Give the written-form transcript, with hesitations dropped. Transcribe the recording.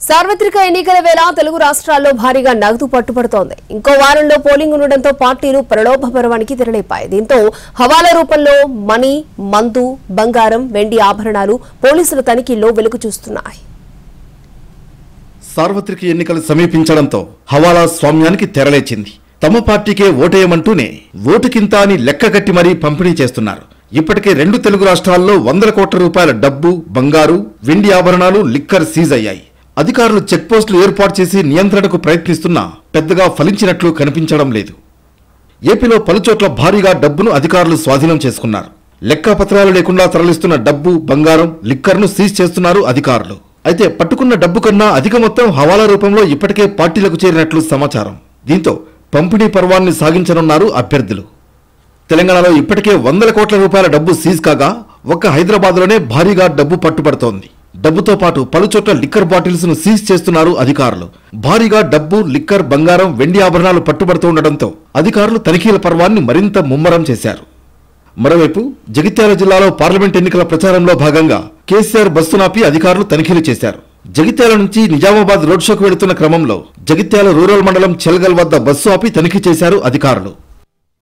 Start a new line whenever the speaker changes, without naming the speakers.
సార్వత్రిక ఎన్నికల వేళ తెలుగు రాష్ట్రాల్లో భారీగా నగదు పట్టుబడుతోంది. ఇంకో వారంలో పోలింగ్ ఉండడంతో పార్టీలు ప్రలోభ పర్వానికి తెరలేపాయి. దీంతో హవాలా రూపంలో మనీ, మందు, బంగారం, వెండి ఆభరణాలు పోలీసుల తనిఖీల్లో వెలుగు చూస్తున్నాయి.
సార్వత్రిక ఎన్నికలు సమీపించడంతో హవాలా స్వామ్యానికి తెరలేచింది. తమ పార్టీకే ఓటేయమంటూనే ఓటుకింత అని లెక్కగట్టి మరీ పంపిణీ చేస్తున్నారు. ఇప్పటికే 2 తెలుగు రాష్ట్రాల్లో 100 కోట్ల రూపాయల డబ్బు, బంగారు, వెండి ఆభరణాలు, లిక్కర్ సీజ్ అయ్యాయి. అధికారులు చెక్ పోస్టులు ఏర్పాటు చేసి నియంత్రణకు ప్రయత్నిస్తున్నా పెద్దగా ఫలించినట్లు కనిపించడం లేదు. ఏపీలో పలుచోట్ల భారీగా డబ్బును అధికారులు స్వాధీనం చేసుకున్నారు. లెక్కపత్రాలు లేకుండా తరలిస్తున్న డబ్బు, బంగారం, లిక్కర్ను సీజ్ చేస్తున్నారు అధికారులు. అయితే పట్టుకున్న డబ్బు కన్నా అధిక మొత్తం హవాలా రూపంలో ఇప్పటికే పార్టీలకు చేరినట్లు సమాచారం. దీంతో పంపిణీ పర్వాన్ని సాగించనున్నారు అభ్యర్థులు. తెలంగాణలో ఇప్పటికే 100 కోట్ల రూపాయల డబ్బు సీజ్ కాగా ఒక్క హైదరాబాద్లోనే భారీగా డబ్బు పట్టుబడుతోంది. డబ్బుతో పాటు పలుచోట్ల లిక్కర్ బాటిల్స్ ను సీజ్ చేస్తున్నారు అధికారులు. భారీగా డబ్బు, లిక్కర్, బంగారం, వెండి ఆభరణాలు పట్టుబడుతుండటంతో అధికారులు తనిఖీల పర్వాన్ని మరింత ముమ్మరం చేశారు. మరోవైపు జగిత్యాల జిల్లాలో పార్లమెంట్ ఎన్నికల ప్రచారంలో భాగంగా కేసీఆర్ బస్సునాపి అధికారులు తనిఖీలు చేశారు. జగిత్యాల నుంచి నిజామాబాద్ రోడ్ షోకు వెళుతున్న క్రమంలో జగిత్యాల రూరల్ మండలం చెల్గల్ వద్ద బస్సు ఆపి తనిఖీ చేశారు అధికారులు.